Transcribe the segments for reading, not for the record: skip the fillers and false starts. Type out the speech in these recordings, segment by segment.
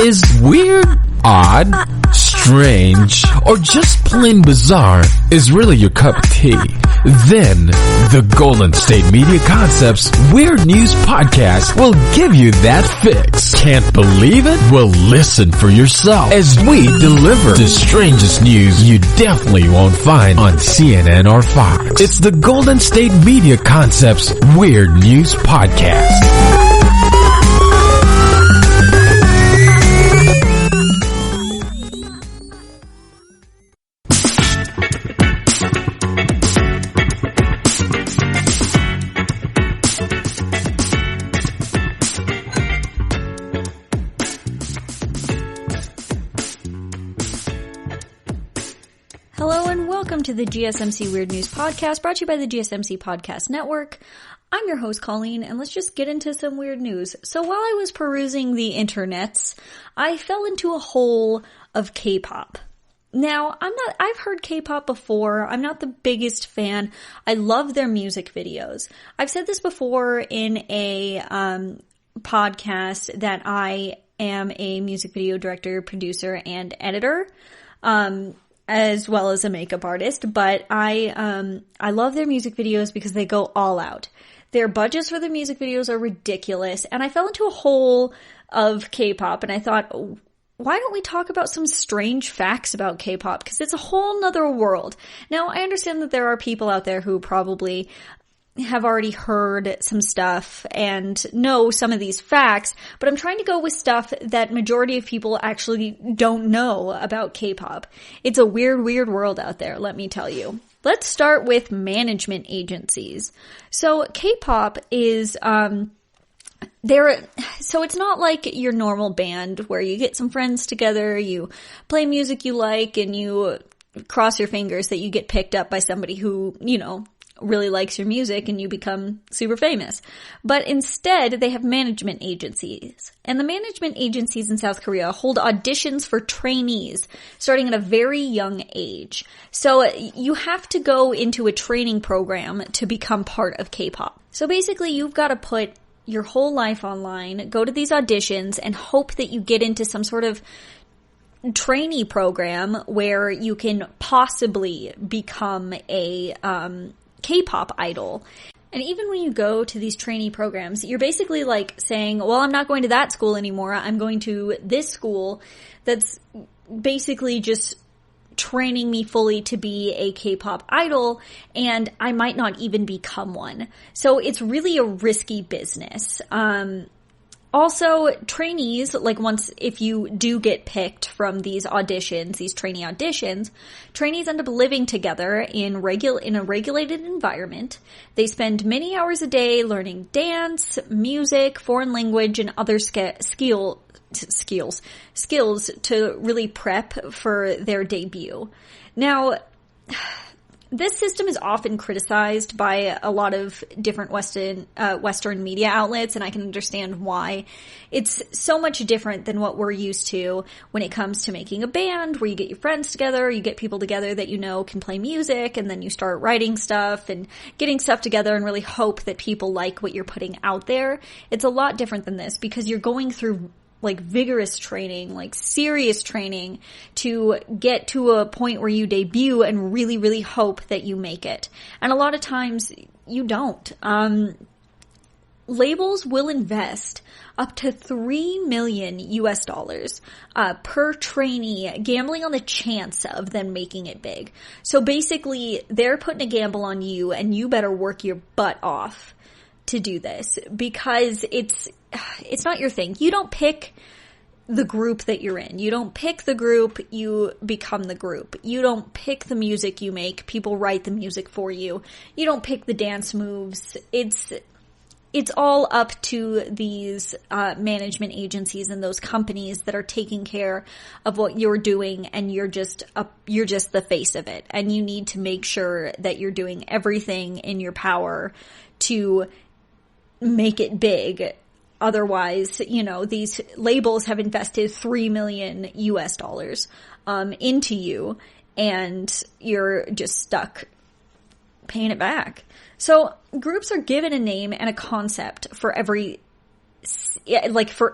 is weird, odd, strange, or just plain bizarre is really your cup of tea, then the Golden State Media Concepts Weird News Podcast will give you that fix. Can't believe it? Well, listen for yourself as we deliver the strangest news you definitely won't find on CNN or Fox. It's the Golden State Media Concepts Weird News Podcast. Hello and welcome to the GSMC Weird News Podcast, brought to you by the GSMC Podcast Network. I'm your host, Colleen, and let's just get into some weird news. So while I was perusing the internets, I fell into a hole of K-pop. Now, I've heard K-pop before. I'm not the biggest fan. I love their music videos. I've said this before in a podcast that I am a music video director, producer, and editor. As well as a makeup artist, but I love their music videos because they go all out. Their budgets for the music videos are ridiculous, and I fell into a hole of K-pop, and I thought, why don't we talk about some strange facts about K-pop? Because it's a whole nother world. Now, I understand that there are people out there who probably have already heard some stuff and know some of these facts, but I'm trying to go with stuff that majority of people actually don't know about K-pop. It's a weird, weird world out there, let me tell you. Let's start with management agencies. So K-pop is, so it's not like your normal band where you get some friends together, you play music you like, and you cross your fingers that you get picked up by somebody who, really likes your music and you become super famous. But instead, they have management agencies. And the management agencies in South Korea hold auditions for trainees starting at a very young age. So you have to go into a training program to become part of K-pop. So basically, you've got to put your whole life online, go to these auditions, and hope that you get into some sort of trainee program where you can possibly become a K-pop idol. And even when you go to these trainee programs, you're basically like saying, well, I'm not going to that school anymore. I'm going to this school that's basically just training me fully to be a K-pop idol, and I might not even become one. So it's really a risky business. Also, trainees, if you do get picked from these auditions, these trainee auditions, trainees end up living together in a regulated environment. They spend many hours a day learning dance, music, foreign language, and other skills to really prep for their debut. Now, this system is often criticized by a lot of different Western media outlets, and I can understand why. It's so much different than what we're used to when it comes to making a band, where you get your friends together, you get people together that you know can play music, and then you start writing stuff and getting stuff together and really hope that people like what you're putting out there. It's a lot different than this because you're going through vigorous training, serious training to get to a point where you debut and really, really hope that you make it. And a lot of times you don't. Labels will invest up to $3 million per trainee, gambling on the chance of them making it big. So basically, they're putting a gamble on you, and you better work your butt off to do this, because it's not your thing. You don't pick the group that you're in. You don't pick the group, you become the group. You don't pick the music you make, people write the music for you. You don't pick the dance moves. It's all up to these management agencies and those companies that are taking care of what you're doing, and you're just the face of it. And you need to make sure that you're doing everything in your power to make it big. Otherwise, these labels have invested $3 million into you, and you're just stuck paying it back. So groups are given a name and a concept for every single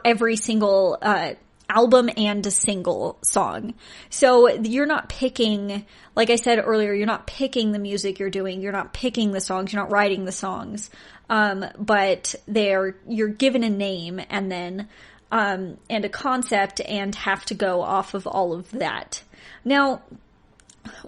album and a single song. So you're not picking, like I said earlier, you're not picking the music you're doing, you're not picking the songs, you're not writing the songs, but you're given a name and then and a concept and have to go off of all of that. Now,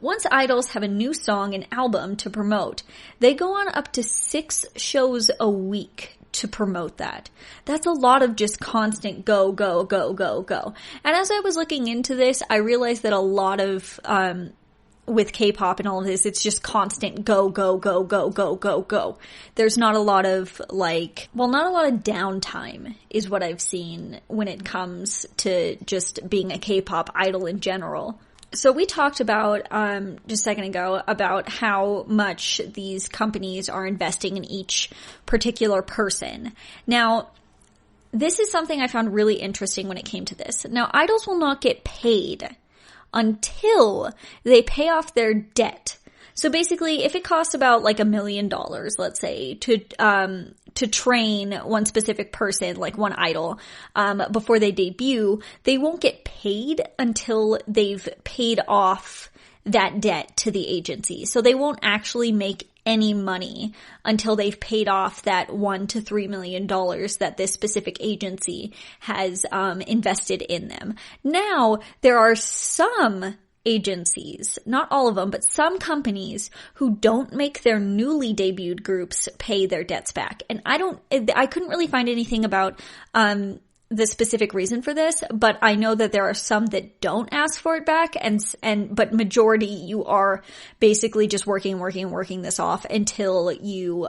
once idols have a new song and album to promote, they go on up to 6 shows a week to promote that. That's a lot of just constant go, go, go, go, go. And as I was looking into this, I realized that a lot of, with K-pop and all of this, it's just constant go, go, go, go, go, go, go. There's not a lot of not a lot of downtime is what I've seen when it comes to just being a K-pop idol in general. So we talked about, just a second ago, about how much these companies are investing in each particular person. Now, this is something I found really interesting when it came to this. Now, idols will not get paid until they pay off their debt. So basically, if it costs about like $1 million, let's say, to train one specific person, like one idol, before they debut, they won't get paid until they've paid off that debt to the agency. So they won't actually make any money until they've paid off that $1 to $3 million that this specific agency has invested in them. Now, there are some agencies, not all of them, but some companies who don't make their newly debuted groups pay their debts back. And I couldn't really find anything about the specific reason for this, but I know that there are some that don't ask for it back, but majority, you are basically just working this off until you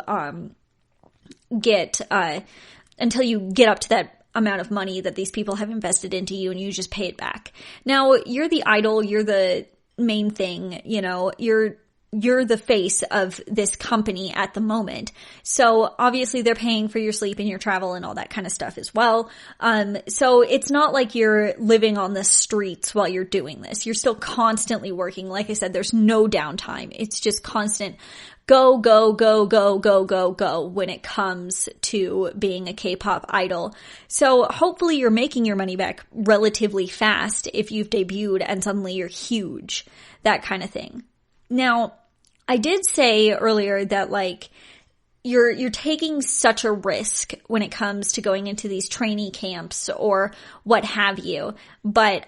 get up to that amount of money that these people have invested into you, and you just pay it back. Now, you're the idol, you're the main thing, you're the face of this company at the moment. So obviously they're paying for your sleep and your travel and all that kind of stuff as well. So it's not like you're living on the streets while you're doing this. You're still constantly working. Like I said, there's no downtime. It's just constant go, go, go, go, go, go, go when it comes to being a K-pop idol. So hopefully you're making your money back relatively fast if you've debuted and suddenly you're huge, that kind of thing. Now, I did say earlier that you're taking such a risk when it comes to going into these trainee camps or what have you, but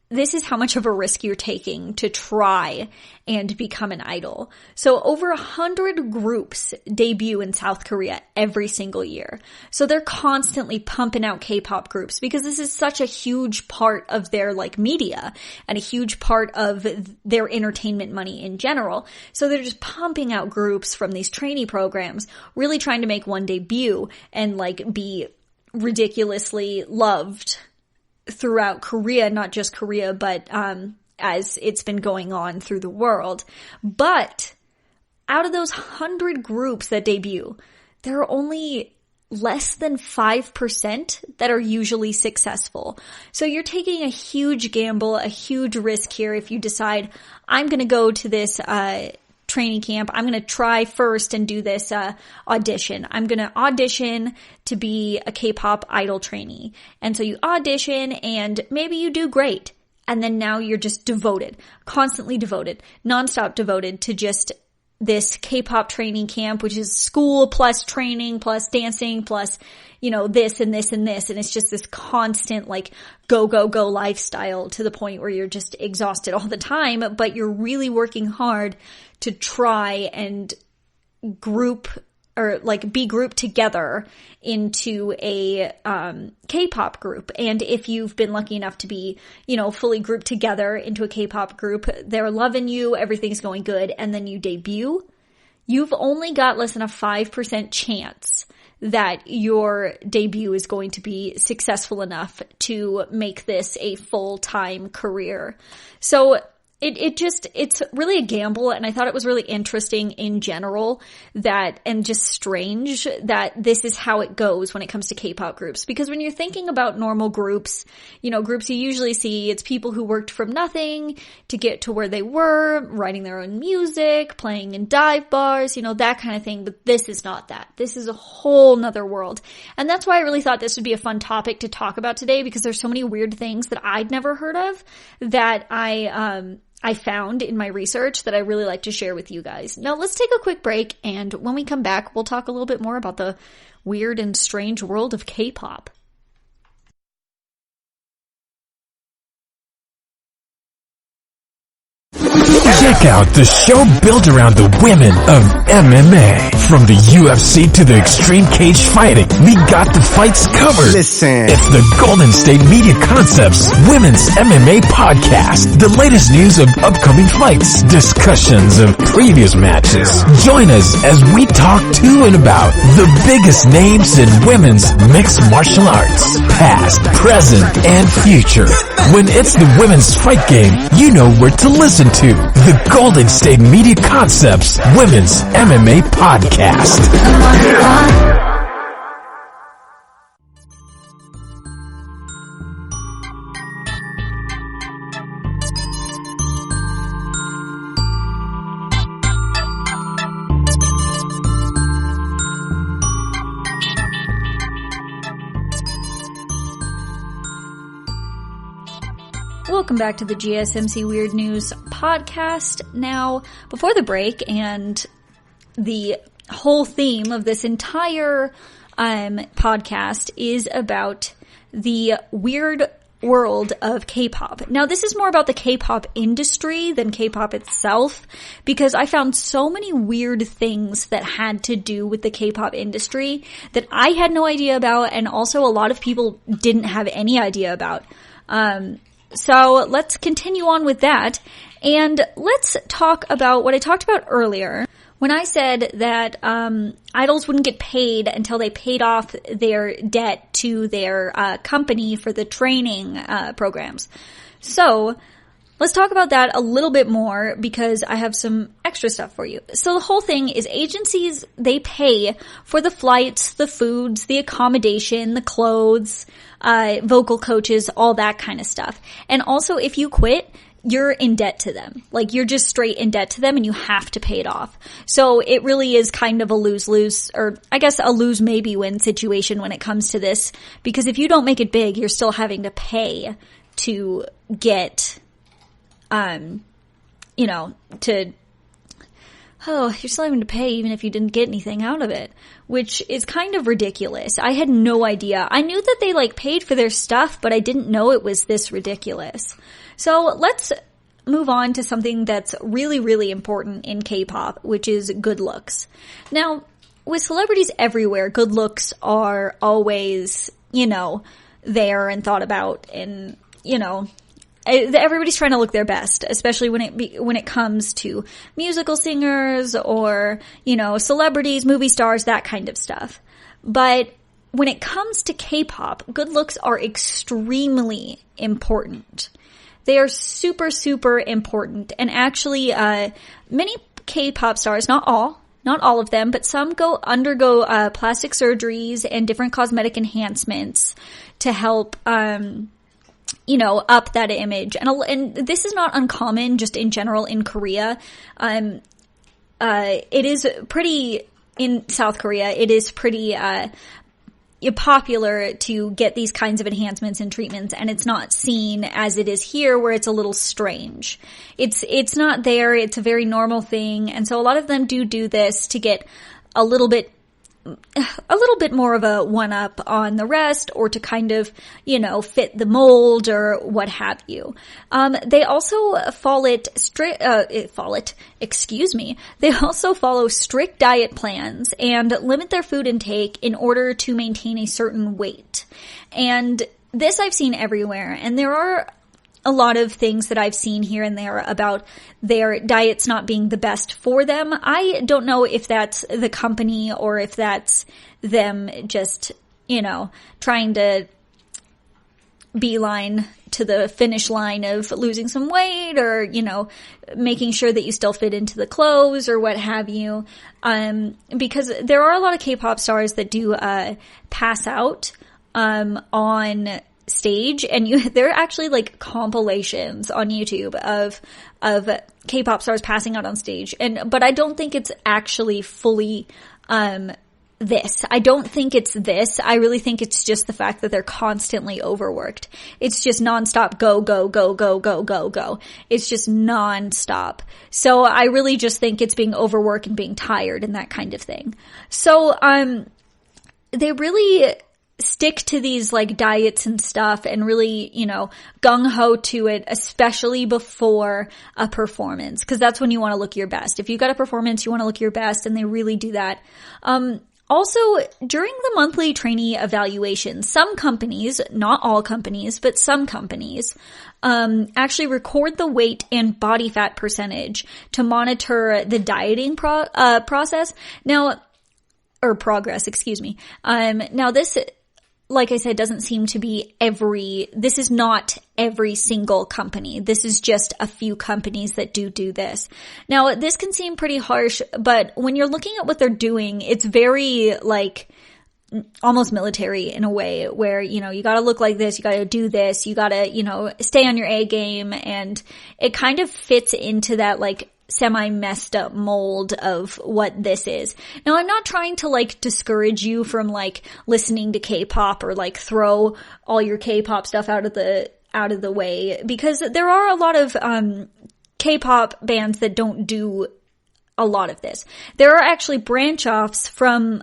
this is how much of a risk you're taking to try and become an idol. So over 100 groups debut in South Korea every single year. So they're constantly pumping out K-pop groups because this is such a huge part of their media and a huge part of their entertainment money in general. So they're just pumping out groups from these trainee programs, really trying to make one debut and be ridiculously loved throughout Korea, not just Korea, but as it's been going on through the world. But out of those 100 groups that debut, there are only less than 5% that are usually successful. So you're taking a huge gamble, a huge risk here if you decide, I'm going to go to this trainee camp. I'm going to try first and do this audition. I'm going to audition to be a K-pop idol trainee. And so you audition and maybe you do great. And then now you're just devoted, constantly devoted, nonstop devoted to just this K-pop training camp, which is school plus training plus dancing plus, this and this and this. And it's just this constant go, go, go lifestyle to the point where you're just exhausted all the time, but you're really working hard to try and group or be grouped together into a K-pop group. And if you've been lucky enough to be, fully grouped together into a K-pop group, they're loving you, everything's going good, and then you debut, you've only got less than a 5% chance that your debut is going to be successful enough to make this a full-time career. So it's really a gamble, and I thought it was really interesting in general and just strange that this is how it goes when it comes to K-pop groups. Because when you're thinking about normal groups, groups you usually see, it's people who worked from nothing to get to where they were, writing their own music, playing in dive bars, that kind of thing. But this is not that. This is a whole nother world. And that's why I really thought this would be a fun topic to talk about today, because there's so many weird things that I'd never heard of that I found in my research that I really like to share with you guys. Now let's take a quick break, and when we come back, we'll talk a little bit more about the weird and strange world of K-pop. Check out the show built around the women of MMA. From the UFC to the extreme cage fighting, we got the fights covered. Listen. It's the Golden State Media Concepts Women's MMA Podcast. The latest news of upcoming fights, discussions of previous matches. Join us as we talk to and about the biggest names in women's mixed martial arts. Past, present, and future. When it's the women's fight game, you know where to listen to. The Golden State Media Concepts Women's MMA Podcast. Welcome back to the GSMC Weird News podcast. Now, before the break, and the whole theme of this entire podcast is about the weird world of K-pop. Now, this is more about the K-pop industry than K-pop itself, because I found so many weird things that had to do with the K-pop industry that I had no idea about, and also a lot of people didn't have any idea about. So let's continue on with that, and let's talk about what I talked about earlier when I said that idols wouldn't get paid until they paid off their debt to their company for the training programs. So let's talk about that a little bit more, because I have some extra stuff for you. So the whole thing is agencies, they pay for the flights, the foods, the accommodation, the clothes, vocal coaches, all that kind of stuff. And also, if you quit, you're in debt to them. Like, you're just straight in debt to them, and you have to pay it off. So it really is kind of a lose-lose, or I guess a lose-maybe-win situation when it comes to this, because if you don't make it big, you're still having to pay to get, you're still having to pay even if you didn't get anything out of it, which is kind of ridiculous. I had no idea. I knew that they paid for their stuff, but I didn't know it was this ridiculous. So let's move on to something that's really, really important in K-pop, which is good looks. Now, with celebrities everywhere, good looks are always, there and thought about, and, everybody's trying to look their best, especially when it comes to musical singers or, celebrities, movie stars, that kind of stuff. But when it comes to K-pop, good looks are extremely important. They are super, super important. And actually, many K-pop stars, not all of them, but some undergo plastic surgeries and different cosmetic enhancements to help, up that image. And this is not uncommon just in general in Korea. It is pretty, in South Korea, it is pretty, popular to get these kinds of enhancements and treatments, and it's not seen as it is here, where it's a little strange. It's not there. It's a very normal thing. And so a lot of them do this to get a little bit more of a one-up on the rest, or to kind of, fit the mold or what have you. They also They also follow strict diet plans and limit their food intake in order to maintain a certain weight. And this I've seen everywhere, and there are a lot of things that I've seen here and there about their diets not being the best for them. I don't know if that's the company or if that's them just, trying to beeline to the finish line of losing some weight or, you know, making sure that you still fit into the clothes or what have you. Because there are a lot of K-pop stars that do, pass out, on stage, and there are actually like compilations on YouTube of K-pop stars passing out on stage. But I don't think it's actually fully, this. I don't think it's this. I really think it's just the fact that they're constantly overworked. It's just nonstop go, go, go, go, go, go, go. It's just nonstop. So I really just think it's being overworked and being tired and that kind of thing. So, they really stick to these like diets and stuff and really, you know, gung-ho to it, especially before a performance, because that's when you want to look your best. If you've got a performance, you want to look your best, and they really do that. Also, during the monthly trainee evaluation, some companies, not all companies, but some companies, actually record the weight and body fat percentage to monitor the dieting process. Now, or progress, excuse me. Now this, like I said, doesn't seem to be this is not every single company. This is just a few companies that do this. Now, this can seem pretty harsh, but when you're looking at what they're doing, it's very like almost military in a way where, you know, you gotta look like this, you gotta do this, you gotta, you know, stay on your A game, and it kind of fits into that like semi-messed up mold of what this is. Now, I'm not trying to like discourage you from like listening to K-pop or like throw all your K-pop stuff out of the way, because there are a lot of K-pop bands that don't do a lot of this. There are actually branch-offs from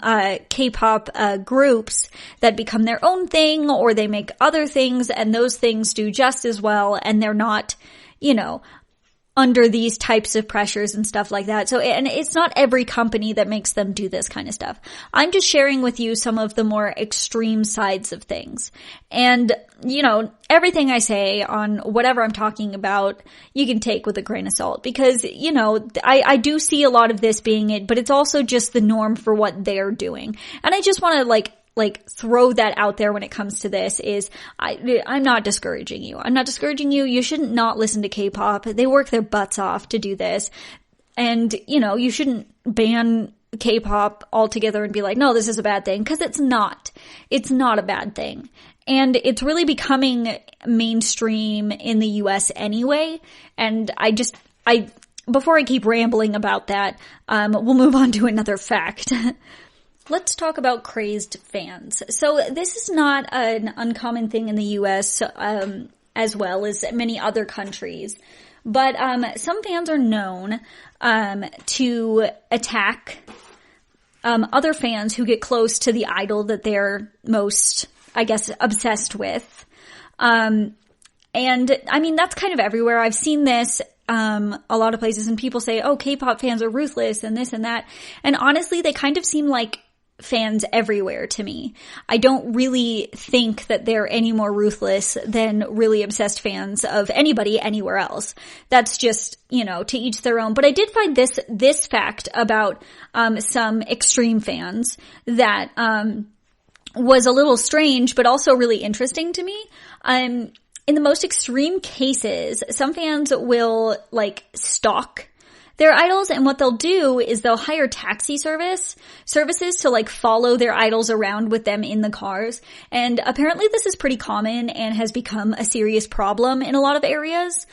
K-pop groups that become their own thing, or they make other things, and those things do just as well, and they're not, you know, under these types of pressures and stuff like that. So, and it's not every company that makes them do this kind of stuff. I'm just sharing with you some of the more extreme sides of things. And, you know, everything I say on whatever I'm talking about, you can take with a grain of salt, because, you know, I do see a lot of this being it, but it's also just the norm for what they're doing. And I just want to like throw that out there when it comes to this is I'm not discouraging you. I'm not discouraging you. You shouldn't not listen to K-pop. They work their butts off to do this. And, you know, you shouldn't ban K-pop altogether and be like, no, this is a bad thing, because it's not. It's not a bad thing. And it's really becoming mainstream in the US anyway. And before I keep rambling about that, we'll move on to another fact. Let's talk about crazed fans. So this is not an uncommon thing in the US, as well as many other countries. But, some fans are known, to attack, other fans who get close to the idol that they're most, I guess, obsessed with. And I mean, that's kind of everywhere. I've seen this, a lot of places, and people say, oh, K-pop fans are ruthless and this and that. And honestly, they kind of seem like fans everywhere to me. I don't really think that they're any more ruthless than really obsessed fans of anybody anywhere else. That's just, you know, to each their own. But I did find this fact about, some extreme fans that, was a little strange, but also really interesting to me. In the most extreme cases, some fans will like stalk their idols, and what they'll do is they'll hire taxi services to like follow their idols around with them in the cars. And apparently this is pretty common and has become a serious problem in a lot of areas,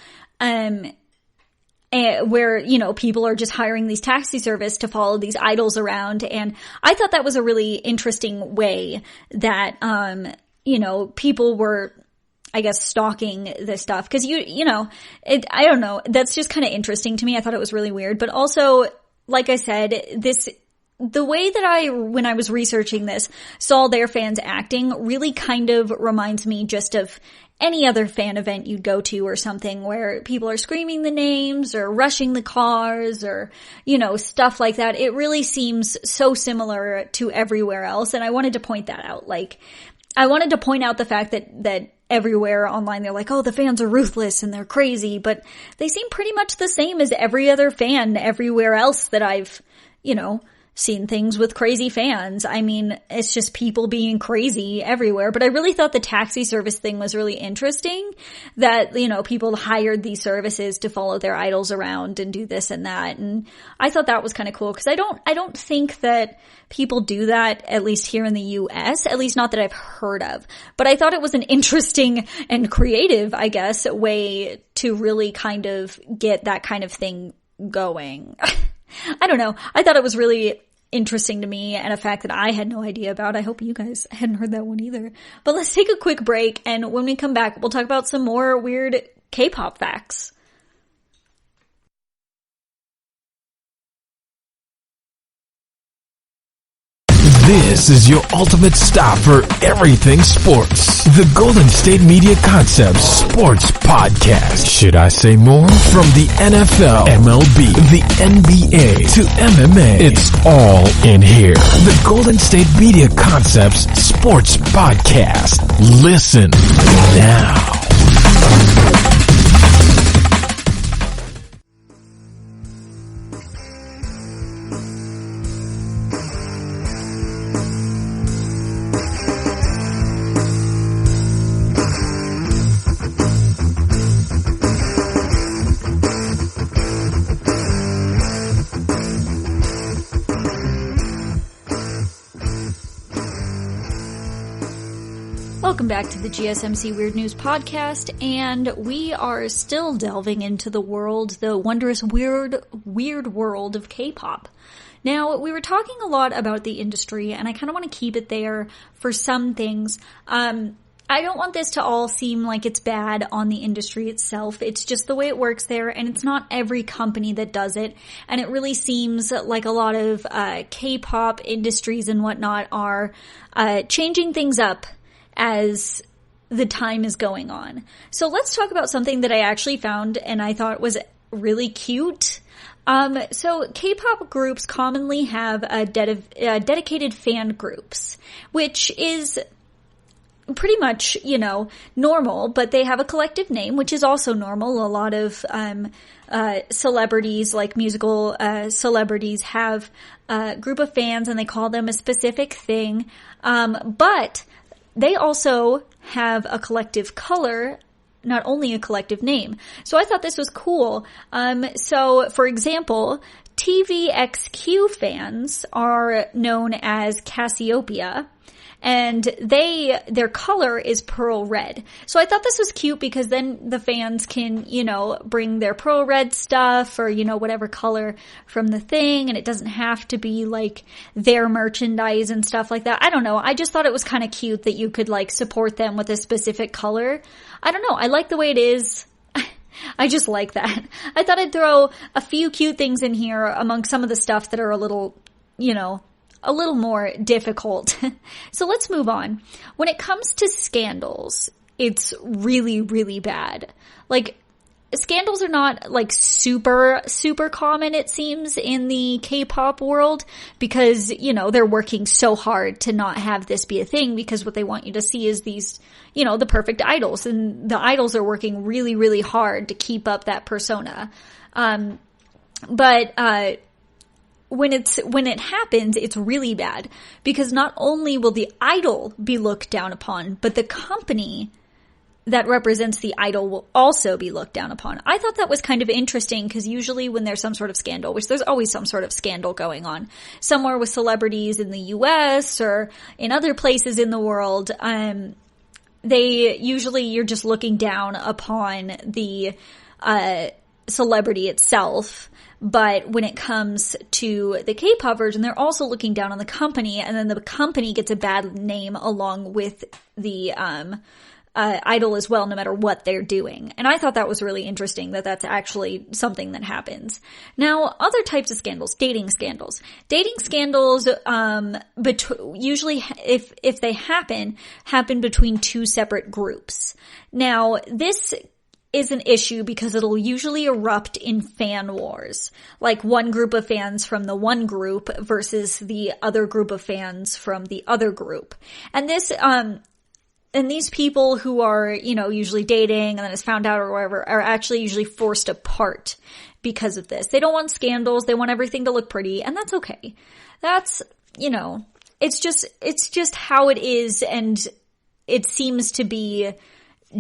where, you know, people are just hiring these taxi service to follow these idols around. And I thought that was a really interesting way that, you know, people were, I guess, stalking this stuff. Cause you know, I don't know. That's just kind of interesting to me. I thought it was really weird. But also, like I said, the way that when I was researching this, saw their fans acting really kind of reminds me just of any other fan event you'd go to or something where people are screaming the names or rushing the cars or, you know, stuff like that. It really seems so similar to everywhere else. And I wanted to point that out. Like, I wanted to point out the fact that everywhere online they're like, oh, the fans are ruthless and they're crazy, but they seem pretty much the same as every other fan everywhere else that I've, you know, seen things with crazy fans. I mean, it's just people being crazy everywhere. But I really thought the taxi service thing was really interesting, that, you know, people hired these services to follow their idols around and do this and that. And I thought that was kind of cool, because I don't think that people do that, at least here in the US, at least not that I've heard of. But I thought it was an interesting and creative, I guess, way to really kind of get that kind of thing going. I don't know. I thought it was really interesting to me, and a fact that I had no idea about. I hope you guys hadn't heard that one either. But let's take a quick break, and when we come back, we'll talk about some more weird K-pop facts. This is your ultimate stop for everything sports. The Golden State Media Concepts Sports Podcast. Should I say more? From the NFL, MLB, the NBA to MMA, it's all in here. The Golden State Media Concepts Sports Podcast. Listen now. Welcome back to the GSMC Weird News Podcast, and we are still delving into the wondrous weird world of K-pop. Now, we were talking a lot about the industry, and I kind of want to keep it there for some things. I don't want this to all seem like it's bad on the industry itself. It's just the way it works there, and it's not every company that does it. And it really seems like a lot of K-pop industries and whatnot are changing things up as the time is going on. So let's talk about something that I actually found and I thought was really cute. So K-pop groups commonly have dedicated fan groups, which is pretty much, you know, normal, but they have a collective name, which is also normal. A lot of celebrities, like musical celebrities, have a group of fans and they call them a specific thing. But they also have a collective color, not only a collective name. So I thought this was cool. So for example, TVXQ fans are known as Cassiopeia, and their color is pearl red. So I thought this was cute because then the fans can, you know, bring their pearl red stuff or, you know, whatever color from the thing, and it doesn't have to be like their merchandise and stuff like that. I don't know. I just thought it was kind of cute that you could like support them with a specific color. I don't know. I like the way it is. I just like that. I thought I'd throw a few cute things in here among some of the stuff that are a little, you know, a little more difficult. So let's move on. When it comes to scandals, it's really, really bad. Like, scandals are not like super, super common, it seems, in the K-pop world because, you know, they're working so hard to not have this be a thing because what they want you to see is these, you know, the perfect idols, and the idols are working really, really hard to keep up that persona. But when it happens, it's really bad because not only will the idol be looked down upon, but the company that represents the idol will also be looked down upon. I thought that was kind of interesting because usually when there's some sort of scandal, which there's always some sort of scandal going on somewhere with celebrities in the US or in other places in the world, you're just looking down upon the celebrity itself. But when it comes to the K-pop version, they're also looking down on the company, and then the company gets a bad name along with the idol as well, no matter what they're doing. And I thought that was really interesting that that's actually something that happens. Now, other types of scandals, dating scandals. Dating scandals, usually if they happen between two separate groups. Now, this is an issue because it'll usually erupt in fan wars, like one group of fans from the one group versus the other group of fans from the other group. And this, and these people who are, you know, usually dating and then it's found out or whatever are actually usually forced apart because of this. They don't want scandals. They want everything to look pretty, and that's okay. That's, it's just how it is, and it seems to be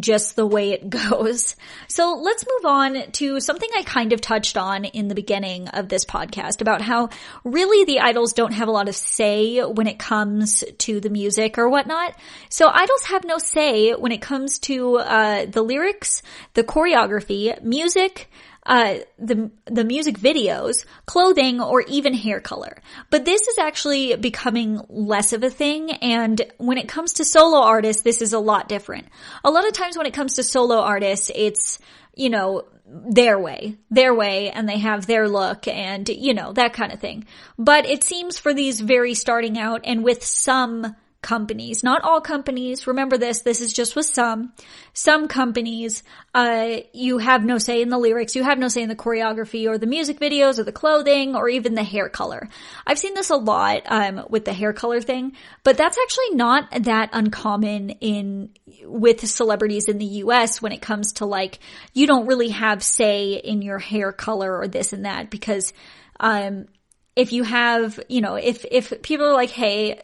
just the way it goes. So let's move on to something I kind of touched on in the beginning of this podcast about how really the idols don't have a lot of say when it comes to the music or whatnot. So idols have no say when it comes to the lyrics, the choreography, music, the music videos, clothing, or even hair color. But this is actually becoming less of a thing, and when it comes to solo artists, this is a lot different. A lot of times when it comes to solo artists, it's, their way, and they have their look and, that kind of thing. But it seems for these very starting out, and with some companies, not all companies, remember this is just with some companies, you have no say in the lyrics, you have no say in the choreography or the music videos or the clothing or even the hair color. I've seen this a lot, with the hair color thing, but that's actually not that uncommon with celebrities in the US when it comes to you don't really have say in your hair color or this and that, because, if you have, if people are like, hey,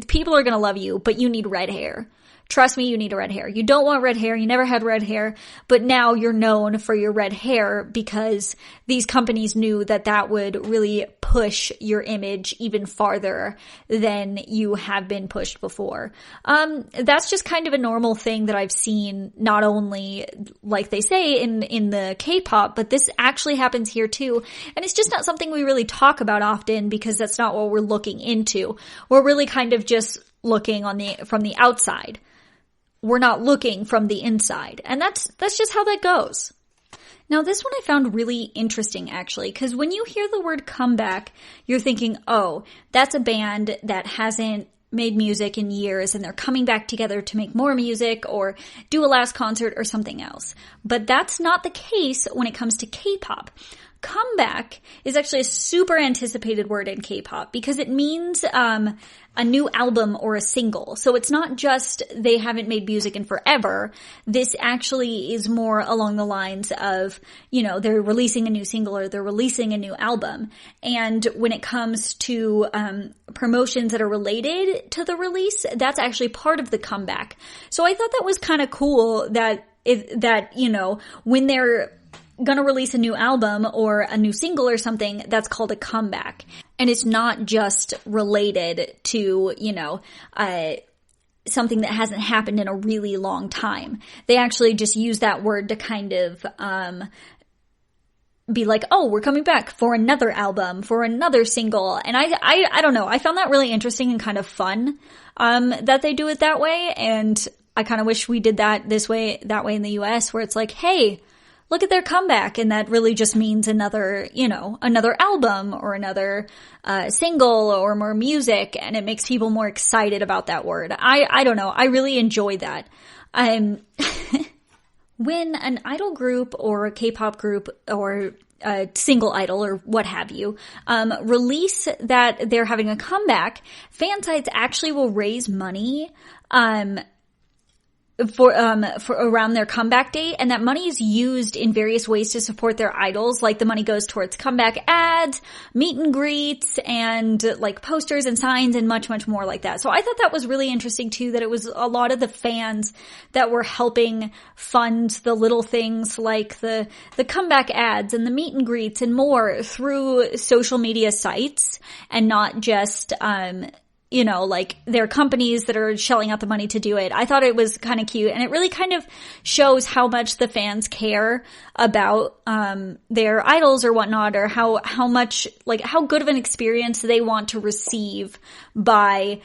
people are going to love you, but you need red hair. Trust me, you need red hair. You don't want red hair. You never had red hair, but now you're known for your red hair because these companies knew that would really push your image even farther than you have been pushed before. That's just kind of a normal thing that I've seen, not only, like they say, in the K-pop, but this actually happens here too. And it's just not something we really talk about often because that's not what we're looking into. We're really kind of just looking from the outside. We're not looking from the inside. And that's just how that goes. Now, this one I found really interesting, actually, because when you hear the word comeback, you're thinking, oh, that's a band that hasn't made music in years and they're coming back together to make more music or do a last concert or something else. But that's not the case when it comes to K-pop. Comeback is actually a super anticipated word in K-pop because it means a new album or a single. So it's not just they haven't made music in forever. This actually is more along the lines of, they're releasing a new single or they're releasing a new album. And when it comes to promotions that are related to the release, that's actually part of the comeback. So I thought that was kind of cool that when they're gonna release a new album or a new single or something, that's called a comeback. And it's not just related to, something that hasn't happened in a really long time. They actually just use that word to kind of, be like, oh, we're coming back for another album, for another single. And I don't know. I found that really interesting and kind of fun, that they do it that way. And I kind of wish we did that that way in the US, where it's like, hey, look at their comeback. And that really just means another album or another single or more music. And it makes people more excited about that word. I don't know. I really enjoy that. When an idol group or a K-pop group or a single idol or what have you, release that they're having a comeback, fan sites actually will raise money, for around their comeback date, and that money is used in various ways to support their idols. Like the money goes towards comeback ads, meet and greets, and posters and signs and much, much more like that. So I thought that was really interesting too, that it was a lot of the fans that were helping fund the little things like the comeback ads and the meet and greets and more through social media sites, and not just, their companies that are shelling out the money to do it. I thought it was kind of cute, and it really kind of shows how much the fans care about their idols or whatnot, or how much, how good of an experience they want to receive by,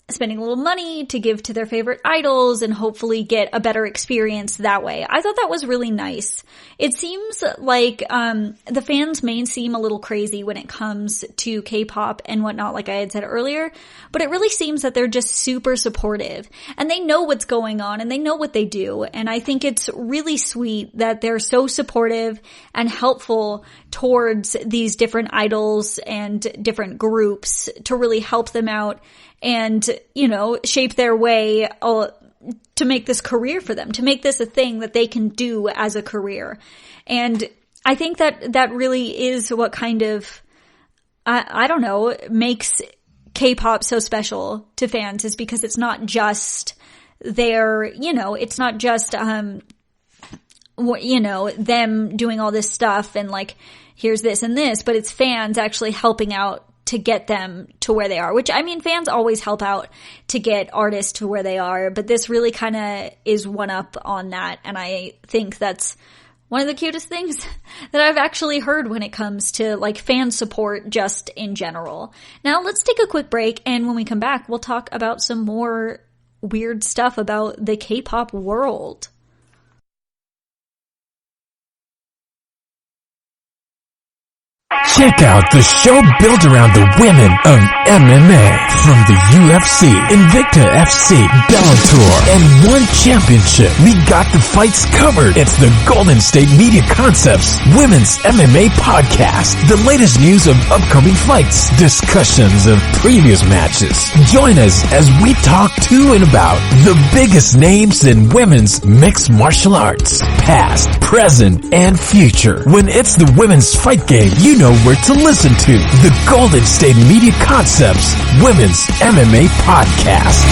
spending a little money to give to their favorite idols and hopefully get a better experience that way. I thought that was really nice. It seems like the fans may seem a little crazy when it comes to K-pop and whatnot, like I had said earlier, but it really seems that they're just super supportive and they know what's going on and they know what they do. And I think it's really sweet that they're so supportive and helpful towards these different idols and different groups to really help them out and, shape their way to make this career for them, to make this a thing that they can do as a career. And I think that really is what kind of, I don't know, makes K-pop so special to fans, is because it's not just it's not just, them doing all this stuff and like, here's this and this, but it's fans actually helping out to get them to where they are, which, I mean, fans always help out to get artists to where they are, but this really kind of is one up on that. And I think that's one of the cutest things that I've actually heard when it comes to like fan support just in general. Now let's take a quick break, and when we come back, we'll talk about some more weird stuff about the K-pop world. Check out the show built around the women of MMA. From the UFC, Invicta FC, Bellator, and one championship. We got the fights covered. It's the Golden State Media Concepts Women's MMA Podcast. The latest news of upcoming fights, discussions of previous matches. Join us as we talk to and about the biggest names in women's mixed martial arts. Past, present, and future. When it's the women's fight game, you know where to listen to. The Golden State Media Concepts Women's MMA Podcast.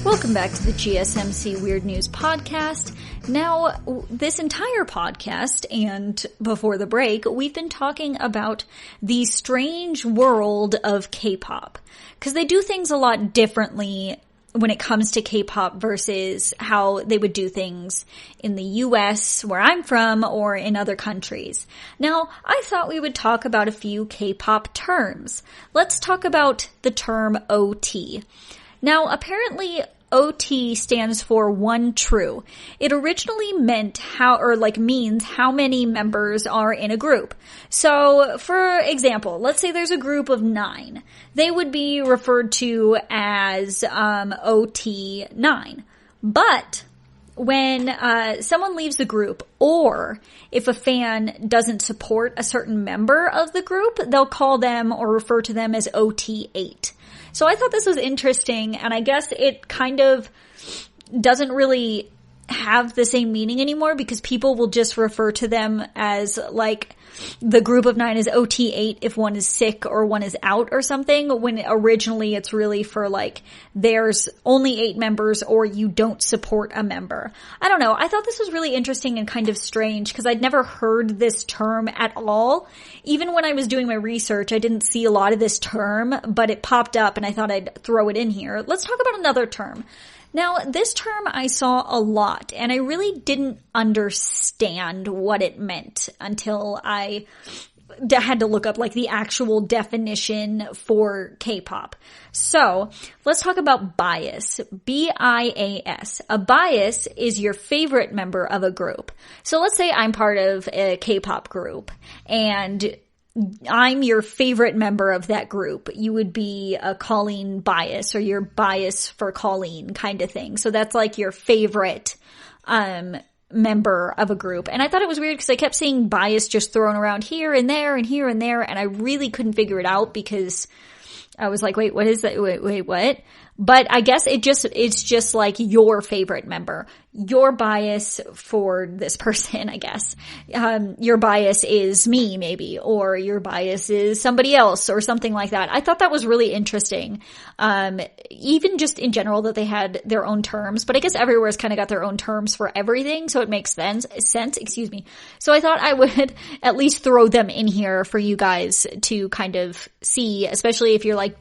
Welcome back to the GSMC Weird News Podcast. Now, this entire podcast and before the break, we've been talking about the strange world of K-pop, because they do things a lot differently when it comes to K-pop versus how they would do things in the US, where I'm from, or in other countries. Now, I thought we would talk about a few K-pop terms. Let's talk about the term OT. Now, apparently, OT stands for one true. It originally meant means how many members are in a group. So, for example, let's say there's a group of 9. They would be referred to as OT 9. But when someone leaves the group, or if a fan doesn't support a certain member of the group, they'll call them or refer to them as OT 8. So I thought this was interesting, and I guess it kind of doesn't really have the same meaning anymore, because people will just refer to them as like the group of 9 is OT 8 if one is sick or one is out or something, when originally it's really for like there's only 8 members or you don't support a member. I don't know. I thought this was really interesting and kind of strange, because I'd never heard this term at all. Even when I was doing my research, I didn't see a lot of this term, but it popped up and I thought I'd throw it in here. Let's talk about another term. Now, this term I saw a lot, and I really didn't understand what it meant until I had to look up like the actual definition for K-pop. So, let's talk about bias. B-I-A-S. A bias is your favorite member of a group. So let's say I'm part of a K-pop group, and I'm your favorite member of that group. You would be a Colleen bias, or your bias for Colleen kind of thing. So that's like your favorite member of a group. And I thought it was weird because I kept seeing bias just thrown around here and there and here and there, and I really couldn't figure it out because I was like, wait, what is that? Wait, what? But I guess it's just like your favorite member. Your bias for this person, I guess. Your bias is me, maybe, or your bias is somebody else, or something like that. I thought that was really interesting. Even just in general that they had their own terms, but I guess everywhere's kind of got their own terms for everything, so it makes sense, excuse me. So I thought I would at least throw them in here for you guys to kind of see, especially if you're like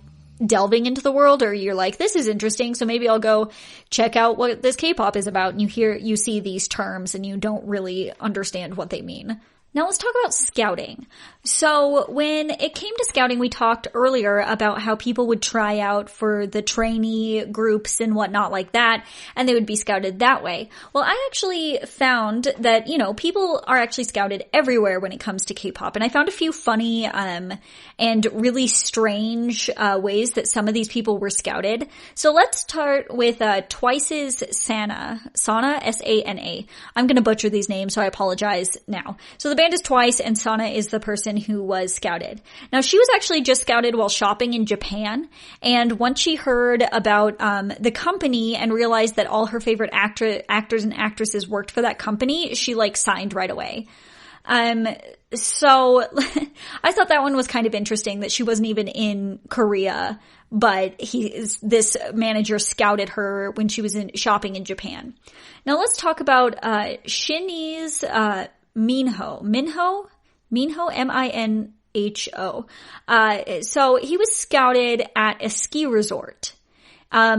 delving into the world, or you're like, this is interesting, so maybe I'll go check out what this K-pop is about, and you see these terms and you don't really understand what they mean. Now let's talk about scouting. So when it came to scouting, we talked earlier about how people would try out for the trainee groups and whatnot like that, and they would be scouted that way. Well, I actually found that, people are actually scouted everywhere when it comes to K-pop, and I found a few funny and really strange ways that some of these people were scouted. So let's start with Twice's Sana, S-A-N-A. I'm going to butcher these names, so I apologize now. So the band is Twice, and Sana is the person who was scouted. Now, she was actually just scouted while shopping in Japan, and once she heard about the company and realized that all her favorite actors and actresses worked for that company, she signed right away. So I thought that one was kind of interesting that she wasn't even in Korea, but this manager scouted her when she was shopping in Japan. Now let's talk about Shinny's Minho, M-I-N-H-O. So he was scouted at a ski resort.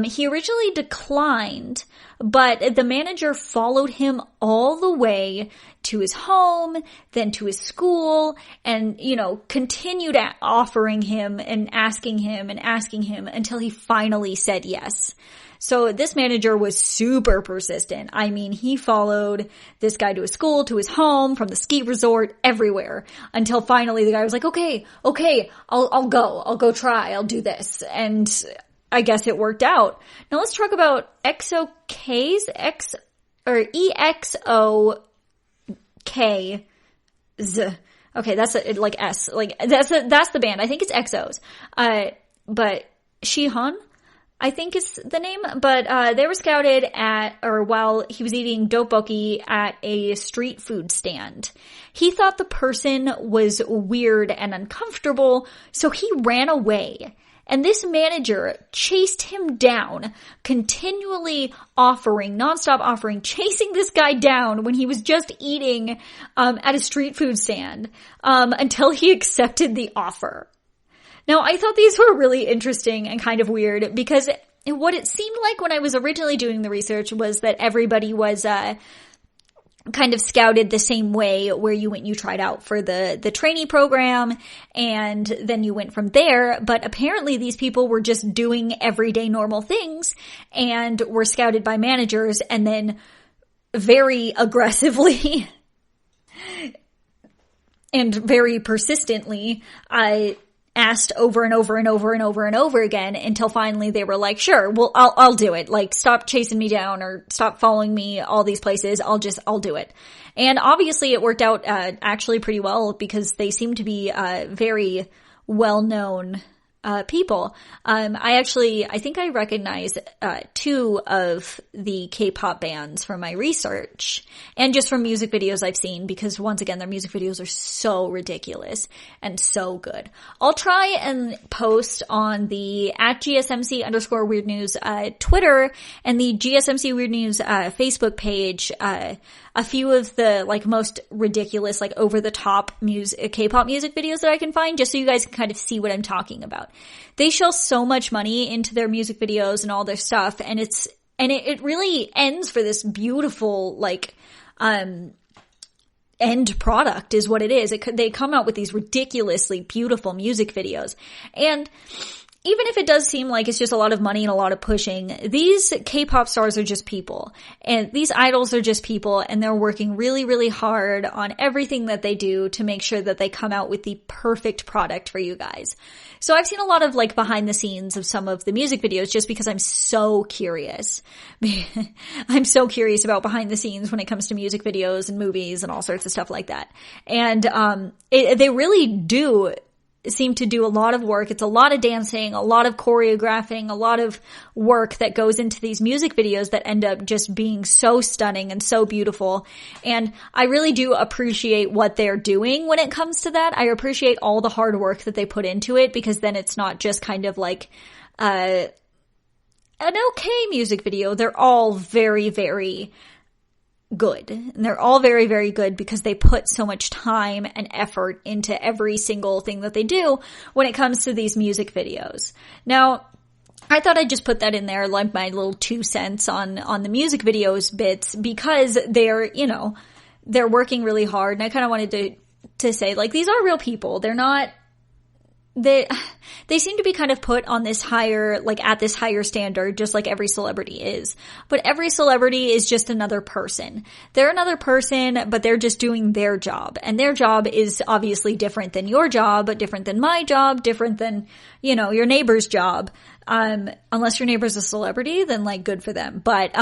He originally declined, but the manager followed him all the way to his home, then to his school, and, continued offering him and asking him until he finally said yes. So this manager was super persistent. I mean, he followed this guy to his school, to his home, from the ski resort, everywhere, until finally the guy was like, okay, I'll go try, I'll do this. And I guess it worked out. Now let's talk about EXO-K's, EXO-K's. Okay, that's like S. That's the band. I think it's EXO's. But Shihan, I think is the name, but they were scouted while he was eating tteokbokki at a street food stand. He thought the person was weird and uncomfortable, so he ran away. And this manager chased him down, continually nonstop offering, chasing this guy down when he was just eating at a street food stand until he accepted the offer. Now, I thought these were really interesting and kind of weird because what it seemed like when I was originally doing the research was that everybody was kind of scouted the same way, where you tried out for the trainee program and then you went from there. But apparently these people were just doing everyday normal things and were scouted by managers, and then very aggressively and very persistently asked over and over and over and over and over again until finally they were like, sure, well, I'll do it. Stop chasing me down or stop following me all these places. I'll do it. And obviously it worked out, actually pretty well because they seem to be, very well-known, people. I think I recognize, two of the K-pop bands from my research and just from music videos I've seen, because once again, their music videos are so ridiculous and so good. I'll try and post on the @GSMC_Weird News, Twitter and the GSMC Weird News, Facebook page, a few of the most ridiculous, over the top K-pop music videos that I can find, just so you guys can kind of see what I'm talking about. They shell so much money into their music videos and all their stuff, and it really ends for this beautiful end product is what it is. They come out with these ridiculously beautiful music videos, and even if it does seem like it's just a lot of money and a lot of pushing, these K-pop stars are just people. And these idols are just people, and they're working really, really hard on everything that they do to make sure that they come out with the perfect product for you guys. So I've seen a lot of behind the scenes of some of the music videos just because I'm so curious. I'm so curious about behind the scenes when it comes to music videos and movies and all sorts of stuff like that. And they really do seem to do a lot of work. It's a lot of dancing, a lot of choreographing, a lot of work that goes into these music videos that end up just being so stunning and so beautiful. And I really do appreciate what they're doing when it comes to that. I appreciate all the hard work that they put into it, because then it's not just kind of an okay music video. They're all very, very good. And they're all very, very good because they put so much time and effort into every single thing that they do when it comes to these music videos. Now, I thought I'd just put that in there, my little 2 cents on the music videos bits, because they're working really hard, and I kind of wanted to to say, like, these are real people. They're not, they seem to be kind of put on this higher, like at this higher standard, just like every celebrity is. But every celebrity is just another person. They're another person, but they're just doing their job. And their job is obviously different than your job, but different than my job, different than, you know, your neighbor's job. Unless your neighbor's a celebrity, then like good for them. But,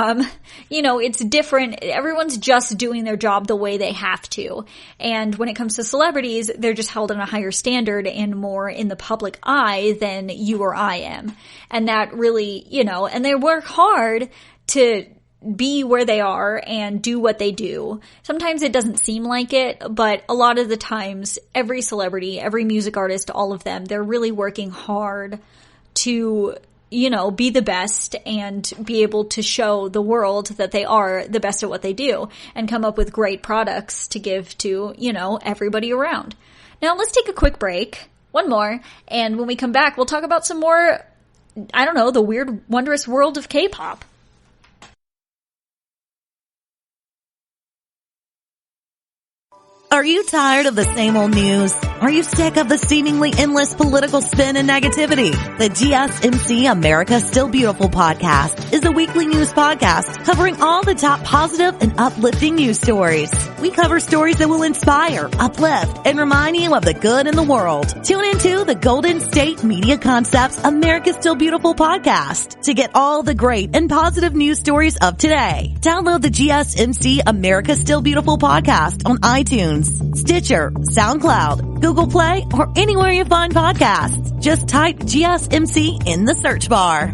you know, it's different. Everyone's just doing their job the way they have to. And when it comes to celebrities, they're just held in a higher standard and more in the public eye than you or I am. And that really, you know, and they work hard to be where they are and do what they do. Sometimes it doesn't seem like it, but a lot of the times, every celebrity, every music artist, all of them, they're really working hard to, you know, be the best and be able to show the world that they are the best at what they do and come up with great products to give to, you know, everybody around. Now let's take a quick break, one more, and when we come back, we'll talk about some more, I don't know, the weird, wondrous world of K-pop. Are you tired of the same old news? Are you sick of the seemingly endless political spin and negativity? The GSMC America Still Beautiful podcast is a weekly news podcast covering all the top positive and uplifting news stories. We cover stories that will inspire, uplift, and remind you of the good in the world. Tune into the Golden State Media Concepts America Still Beautiful podcast to get all the great and positive news stories of today. Download the GSMC America Still Beautiful podcast on iTunes, Stitcher, SoundCloud, Google Play, or anywhere you find podcasts. Just type GSMC in the search bar.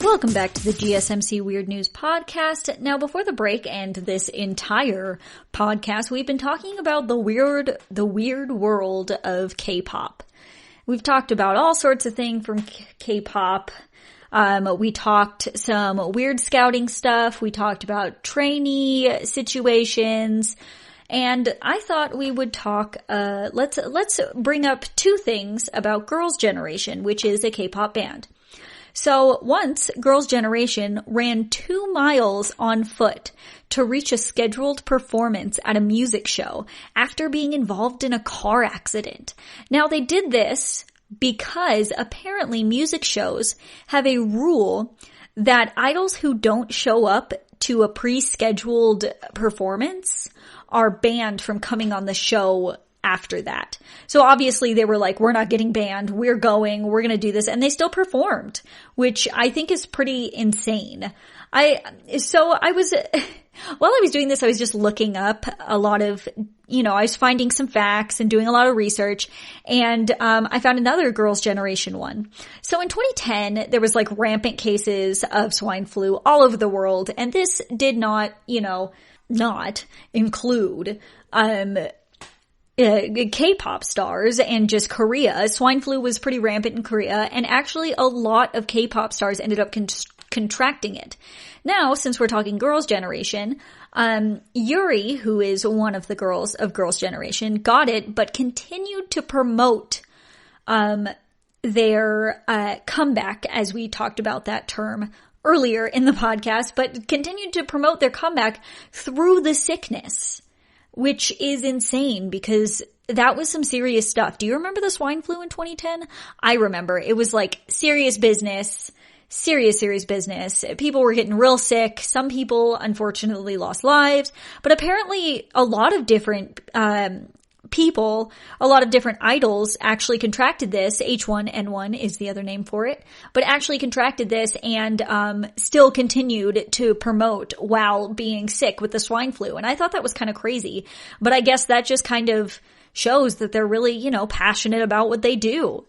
Welcome back to the GSMC Weird News Podcast. Now, before the break and this entire podcast, we've been talking about the weird world of K-pop. We've talked about all sorts of things from K-pop. We talked some weird scouting stuff. We talked about trainee situations. And I thought we would talk, let's bring up two things about Girls' Generation, which is a K-pop band. So once Girls' Generation ran 2 miles on foot to reach a scheduled performance at a music show after being involved in a car accident. Now they did this because apparently music shows have a rule that idols who don't show up to a pre-scheduled performance are banned from coming on the show after that. So obviously they were like, we're not getting banned, we're going to do this, and they still performed, which I think is pretty insane. While I was doing this, I was just looking up a lot of, I was finding some facts and doing a lot of research, and I found another Girls' Generation one. So in 2010, there was like rampant cases of swine flu all over the world, and this did not include K-pop stars and just Korea. Swine flu was pretty rampant in Korea, and actually a lot of K-pop stars ended up contracting it. Now, since we're talking Girls' Generation, Yuri, who is one of the girls of Girls' Generation, got it, but continued to promote their comeback, as we talked about that term earlier in the podcast, but continued to promote their comeback through the sickness, which is insane because that was some serious stuff. Do you remember the swine flu in 2010? I remember. It was like serious business. Serious business. People were getting real sick. Some people, unfortunately, lost lives. But apparently, a lot of different people, a lot of different idols actually contracted this. H1N1 is the other name for it. But actually contracted this and still continued to promote while being sick with the swine flu. And I thought that was kind of crazy. But I guess that just kind of shows that they're really, passionate about what they do.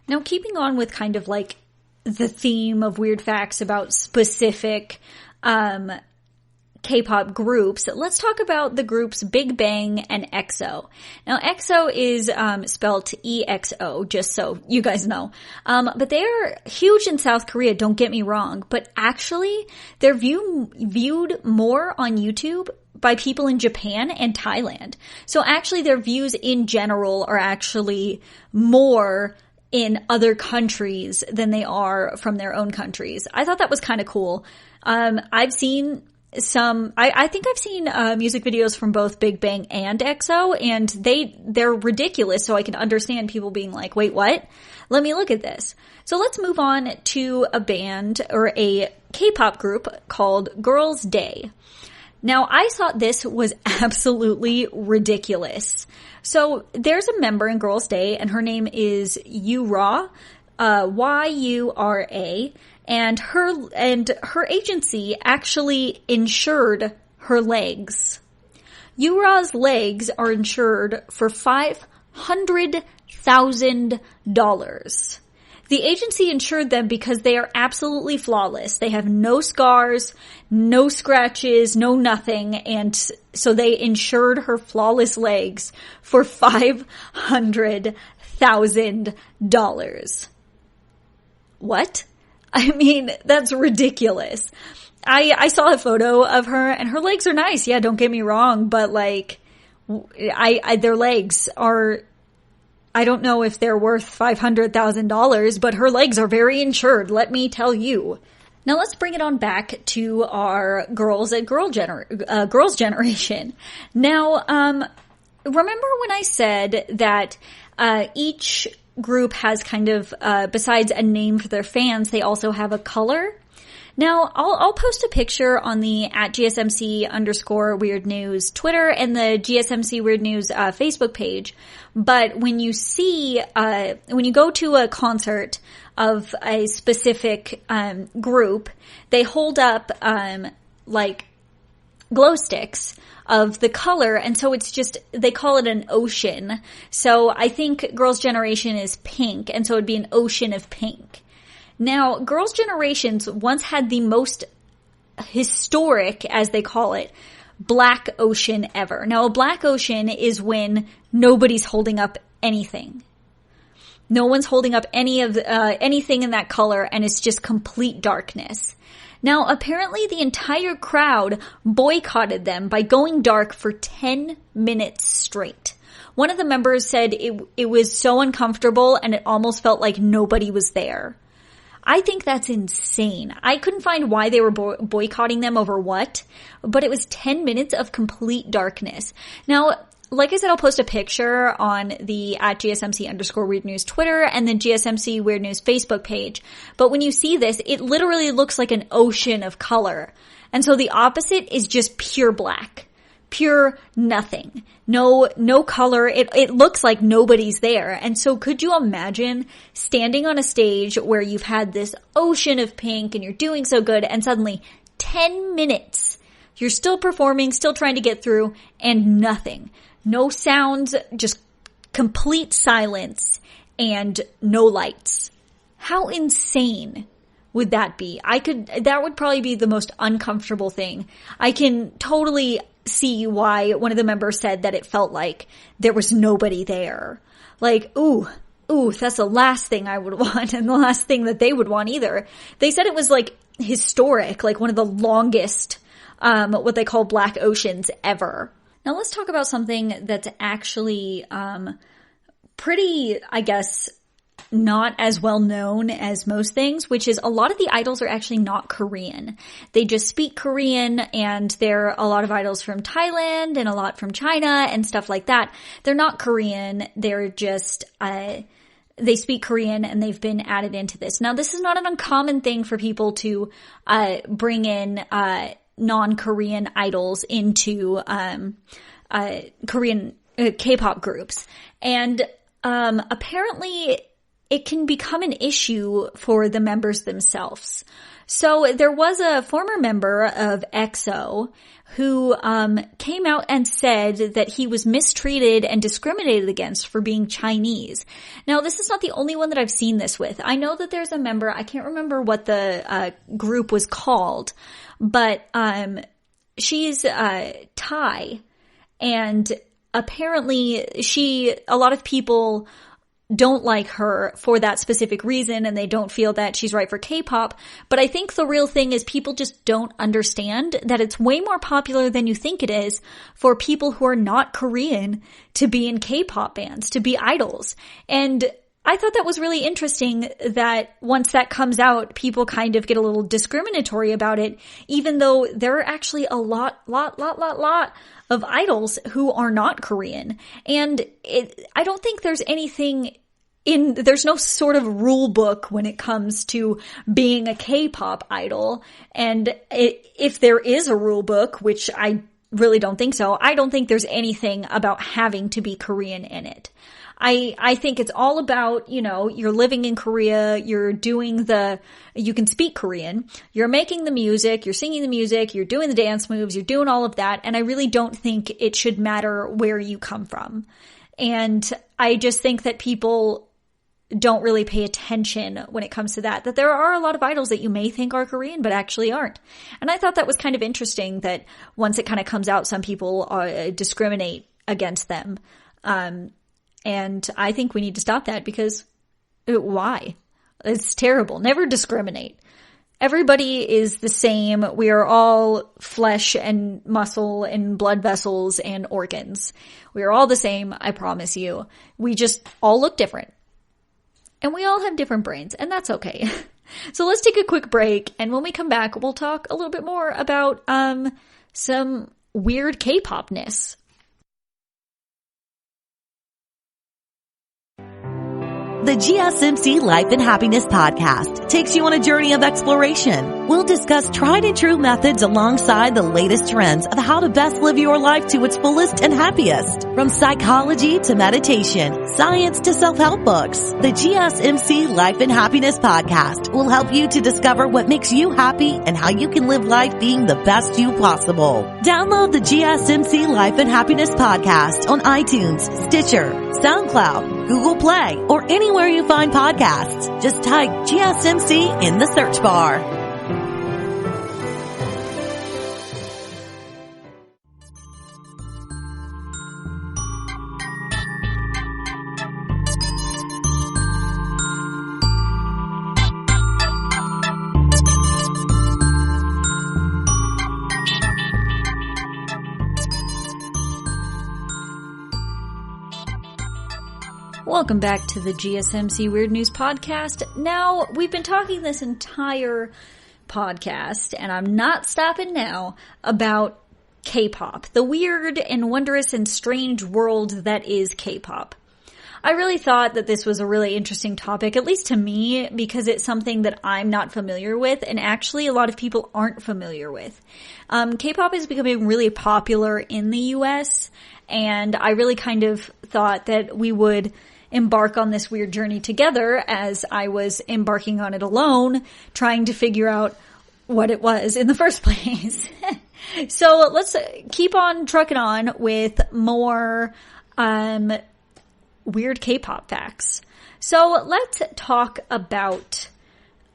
Now, keeping on with kind of like the theme of weird facts about specific K-pop groups, let's talk about the groups Big Bang and EXO. Now, EXO is spelled EXO, just so you guys know. But they are huge in South Korea, don't get me wrong. But actually, they're viewed more on YouTube by people in Japan and Thailand. So actually their views in general are actually more in other countries than they are from their own countries. I thought that was kind of cool. I've seen I think I've seen music videos from both Big Bang and EXO, and they're ridiculous, so I can understand people being like, wait, what? Let me look at this. So let's move on to a band or a K-pop group called Girls' Day. Now, I thought this was absolutely ridiculous. So there's a member in Girls' Day, and her name is Yura, Y-U-R-A, and her agency actually insured her legs. Yura's legs are insured for $500,000. The agency insured them because they are absolutely flawless. They have no scars, no scratches, no nothing, and so they insured her flawless legs for $500,000. What? I mean, that's ridiculous. I saw a photo of her, and her legs are nice. Yeah, don't get me wrong, but like, their legs are, I don't know if they're worth $500,000, but her legs are very insured, let me tell you. Now let's bring it on back to our girls generation. Now, remember when I said that each group has kind of, besides a name for their fans, they also have a color? Now, I'll post a picture on the @GSMC_Weird News Twitter and the GSMC Weird News Facebook page. But when you go to a concert of a specific group, they hold up like glow sticks of the color, and so it's just, they call it an ocean. So I think Girls' Generation is pink, and so it'd be an ocean of pink. Now, Girls' Generations once had the most historic, as they call it, black ocean ever. Now, a black ocean is when nobody's holding up anything. No one's holding up anything in that color, and it's just complete darkness. Now, apparently the entire crowd boycotted them by going dark for 10 minutes straight. One of the members said it was so uncomfortable and it almost felt like nobody was there. I think that's insane. I couldn't find why they were boycotting them over what, but it was 10 minutes of complete darkness. Now, like I said, I'll post a picture on the @GSMC_Weird News Twitter and the GSMC Weird News Facebook page. But when you see this, it literally looks like an ocean of color. And so the opposite is just pure black. Pure nothing. No color. It looks like nobody's there. And so could you imagine standing on a stage where you've had this ocean of pink and you're doing so good, and suddenly 10 minutes, you're still performing, still trying to get through, and nothing. No sounds, just complete silence and no lights. How insane would that be? That would probably be the most uncomfortable thing. I can totally see why one of the members said that it felt like there was nobody there. Like, ooh, that's the last thing I would want, and the last thing that they would want either. They said it was like historic, like one of the longest, what they call black oceans ever. Now let's talk about something that's actually, pretty, I guess, not as well known as most things, which is a lot of the idols are actually not Korean. They just speak Korean, and there are a lot of idols from Thailand and a lot from China and stuff like that. They're not Korean. They're just, they speak Korean, and they've been added into this. Now, this is not an uncommon thing for people to, bring in, non-Korean idols into, Korean, K-pop groups. And, apparently it can become an issue for the members themselves. So there was a former member of EXO who came out and said that he was mistreated and discriminated against for being Chinese. Now, this is not the only one that I've seen this with. I know that there's a member, I can't remember what the group was called, but she's Thai, and apparently a lot of people don't like her for that specific reason and they don't feel that she's right for K-pop. But I think the real thing is people just don't understand that it's way more popular than you think it is for people who are not Korean to be in K-pop bands, to be idols. And I thought that was really interesting that once that comes out, people kind of get a little discriminatory about it, even though there are actually a lot of idols who are not Korean. And I don't think there's anything there's no sort of rule book when it comes to being a K-pop idol. And if there is a rule book, which I really don't think so, I don't think there's anything about having to be Korean in it. I think it's all about, you're living in Korea, you can speak Korean, you're making the music, you're singing the music, you're doing the dance moves, you're doing all of that, and I really don't think it should matter where you come from. And I just think that people don't really pay attention when it comes to that there are a lot of idols that you may think are Korean, but actually aren't. And I thought that was kind of interesting that once it kind of comes out, some people discriminate against them. And I think we need to stop that because why? It's terrible. Never discriminate. Everybody is the same. We are all flesh and muscle and blood vessels and organs. We are all the same, I promise you. We just all look different. And we all have different brains, and that's okay. So let's take a quick break, and when we come back, we'll talk a little bit more about some weird K-pop-ness. The GSMC Life and Happiness podcast takes you on a journey of exploration. We'll discuss tried and true methods alongside the latest trends of how to best live your life to its fullest and happiest. From psychology to meditation, science to self-help books, the GSMC Life and Happiness podcast will help you to discover what makes you happy and how you can live life being the best you possible. Download the GSMC Life and Happiness podcast on iTunes, Stitcher, SoundCloud, Google Play, or anywhere you find podcasts. Just type GSMC in the search bar. Welcome back to the GSMC Weird News Podcast. Now, we've been talking this entire podcast, and I'm not stopping now, about K-pop, the weird and wondrous and strange world that is K-pop. I really thought that this was a really interesting topic, at least to me, because it's something that I'm not familiar with, and actually a lot of people aren't familiar with. K-pop is becoming really popular in the US, and I really kind of thought that we would embark on this weird journey together as I was embarking on it alone, trying to figure out what it was in the first place. So let's keep on trucking on with more weird K-pop facts. So let's talk about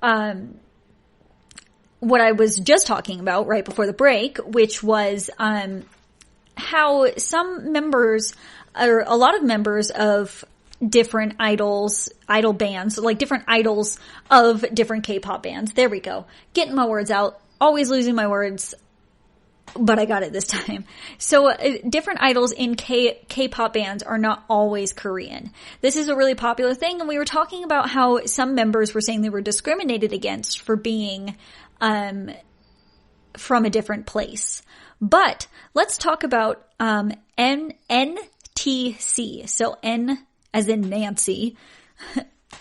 what I was just talking about right before the break, which was how some members, or a lot of members of different idol bands, like different idols of different K-pop bands. There we go. Getting my words out. Always losing my words, but I got it this time. So different idols in K-pop bands are not always Korean. This is a really popular thing, and we were talking about how some members were saying they were discriminated against for being from a different place. But let's talk about NTC. So N as in Nancy,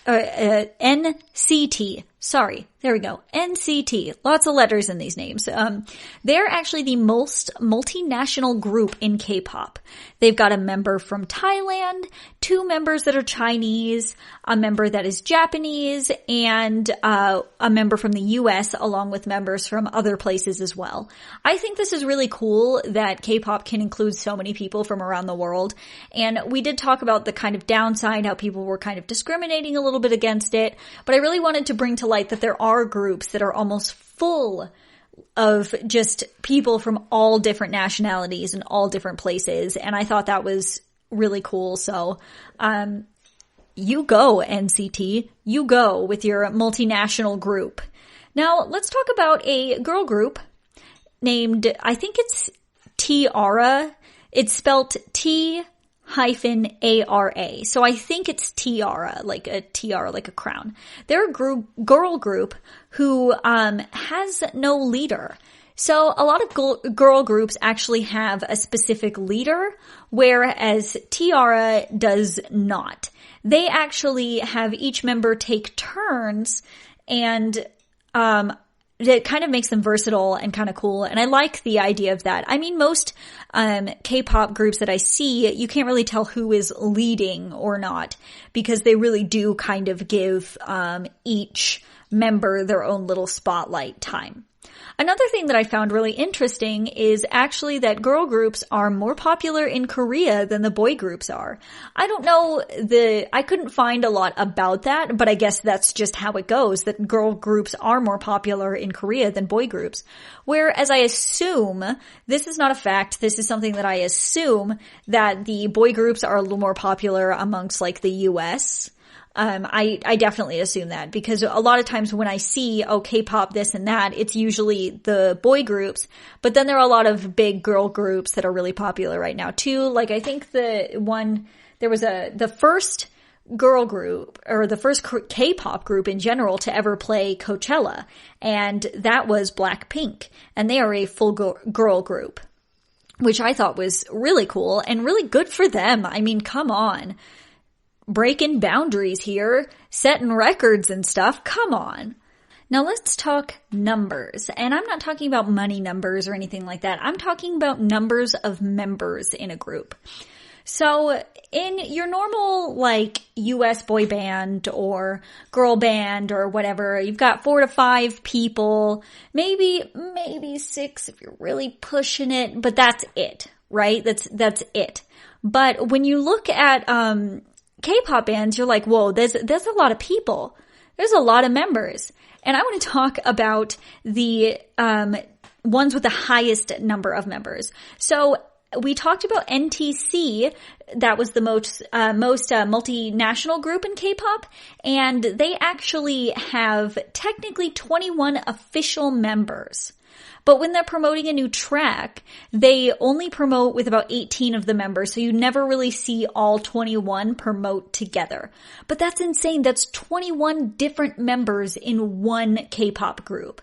NCT. Sorry, there we go. NCT. Lots of letters in these names. They're actually the most multinational group in K-pop. They've got a member from Thailand, 2 members that are Chinese, a member that is Japanese, and a member from the US, along with members from other places as well. I think this is really cool that K-pop can include so many people from around the world. And we did talk about the kind of downside, how people were kind of discriminating a little bit against it, but I really wanted to bring to light that there are groups that are almost full of just people from all different nationalities and all different places, and I thought that was really cool. So you go, NCT. You go with your multinational group. Now, let's talk about a girl group named, I think it's Tiara. It's spelt T-A-R-A. So I think it's Tiara, like a tiara, like a crown. They're a girl group who has no leader. So a lot of girl groups actually have a specific leader, whereas Tiara does not. They actually have each member take turns, and it kind of makes them versatile and kind of cool. And I like the idea of that. I mean, most K-pop groups that I see, you can't really tell who is leading or not, because they really do kind of give each member their own little spotlight time. Another thing that I found really interesting is actually that girl groups are more popular in Korea than the boy groups are. I don't know I couldn't find a lot about that, but I guess that's just how it goes, that girl groups are more popular in Korea than boy groups. Whereas I assume, this is not a fact, this is something that I assume, that the boy groups are a little more popular amongst like the US. I definitely assume that, because a lot of times when I see, K-pop this and that, it's usually the boy groups, but then there are a lot of big girl groups that are really popular right now too. Like I think the first girl group, or the first K-pop group in general to ever play Coachella, and that was Blackpink, and they are a full girl group, which I thought was really cool and really good for them. I mean, come on. Breaking boundaries here, setting records and stuff. Come on. Now let's talk numbers. And I'm not talking about money numbers or anything like that. I'm talking about numbers of members in a group. So in your normal like US boy band or girl band or whatever, you've got 4 to 5 people, maybe 6 if you're really pushing it, but that's it, right? That's it. But when you look at K-pop bands, you're like, whoa, there's a lot of people. There's a lot of members. And I want to talk about the ones with the highest number of members. So we talked about NTC. That was the most multinational group in K-pop. And they actually have technically 21 official members. But when they're promoting a new track, they only promote with about 18 of the members, so you never really see all 21 promote together. But that's insane. That's 21 different members in one K-pop group.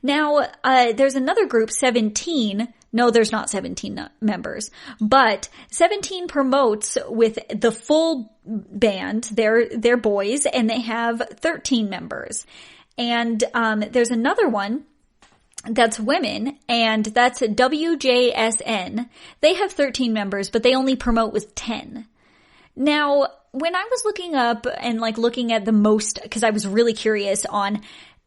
Now, there's another group, 17. No, there's not 17 members, but 17 promotes with the full band. They're boys, and they have 13 members. And there's another one that's women, and that's WJSN. They have 13 members, but they only promote with 10. Now, when I was looking up and like looking at the most, because I was really curious on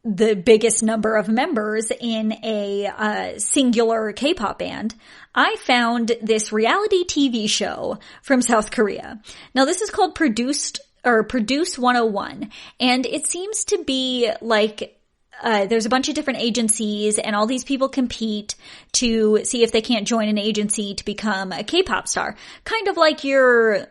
the biggest number of members in a singular K-pop band, I found this reality TV show from South Korea. Now, this is called Produce 101, and it seems to be like there's a bunch of different agencies, and all these people compete to see if they can't join an agency to become a K-pop star. Kind of like your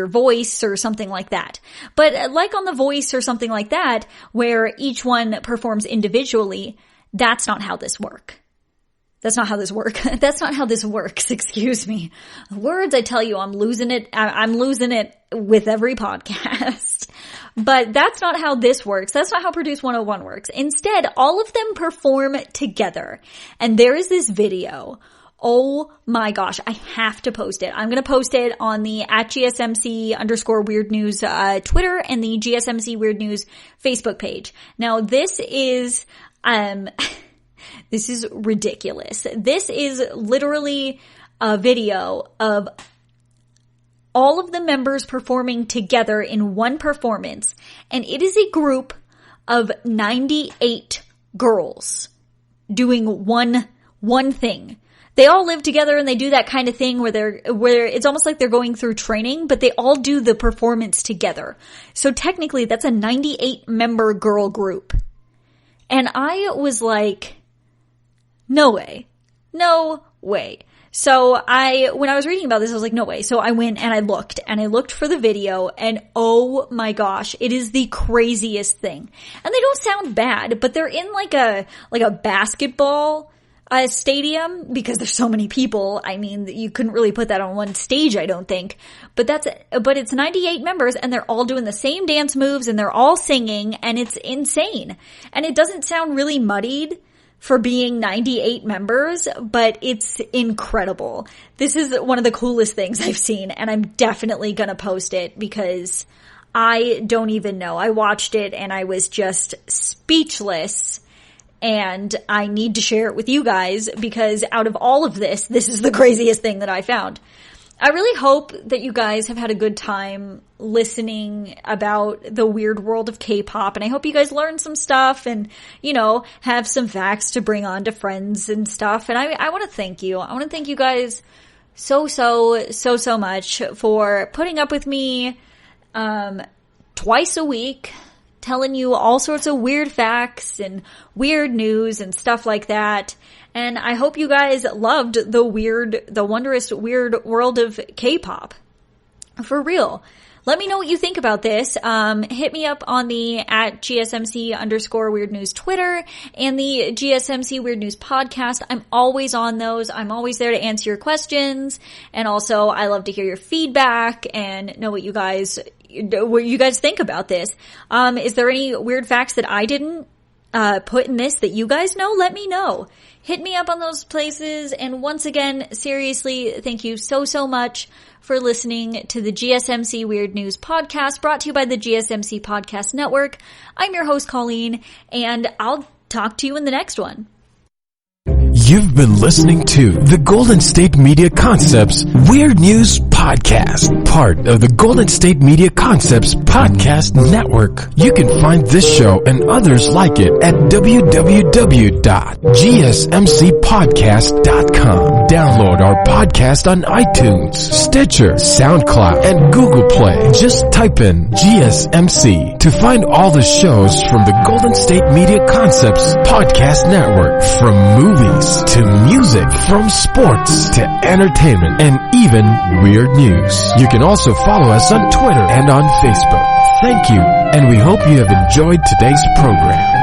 Voice or something like that. But like on The Voice or something like that, where each one performs individually, that's not how this works. That's not how this works. Excuse me. Words, I tell you, I'm losing it. I'm losing it with every podcast. But that's not how this works. That's not how Produce 101 works. Instead, all of them perform together. And there is this video. Oh my gosh, I have to post it. I'm going to post it on the @GSMC_Weird News Twitter and the GSMC Weird News Facebook page. Now, this is ridiculous. This is literally a video of all of the members performing together in one performance, and it is a group of 98 girls doing one thing. They all live together and they do that kind of thing where it's almost like they're going through training, but they all do the performance together. So technically that's a 98 member girl group. And I was like, no way. No way. So when I was reading about this, I was like, no way. So I went and I looked for the video, and oh my gosh, it is the craziest thing. And they don't sound bad, but they're in like a basketball stadium, because there's so many people. I mean, you couldn't really put that on one stage, I don't think. But it's 98 members, and they're all doing the same dance moves, and they're all singing, and it's insane. And it doesn't sound really muddied for being 98 members, but it's incredible. This is one of the coolest things I've seen, and I'm definitely gonna post it because I don't even know. I watched it and I was just speechless, and I need to share it with you guys because out of all of this is the craziest thing that I found. I really hope that you guys have had a good time listening about the weird world of K-pop, and I hope you guys learned some stuff and, have some facts to bring on to friends and stuff. And I want to thank you. I want to thank you guys so much for putting up with me, twice a week, telling you all sorts of weird facts and weird news and stuff like that. And I hope you guys loved the wondrous weird world of K-pop. For real. Let me know what you think about this. Hit me up on the @GSMC_Weird News Twitter and the GSMC Weird News podcast. I'm always on those. I'm always there to answer your questions. And also, I love to hear your feedback and know what you guys think about this. Is there any weird facts that I didn't put in this that you guys know? Let me know. Hit me up on those places. And once again, seriously, thank you so much for listening to the GSMC Weird News podcast, brought to you by the GSMC Podcast Network. I'm your host, Colleen, and I'll talk to you in the next one. You've been listening to the Golden State Media Concepts Weird News Podcast, part of the Golden State Media Concepts Podcast Network. You can find this show and others like it at www.gsmcpodcast.com. Download our podcast on iTunes, Stitcher, SoundCloud, and Google Play. Just type in GSMC to find all the shows from the Golden State Media Concepts Podcast Network, from movies to music, from sports to entertainment, and even weird news. You can also follow us on Twitter and on Facebook. Thank you, and we hope you have enjoyed today's program.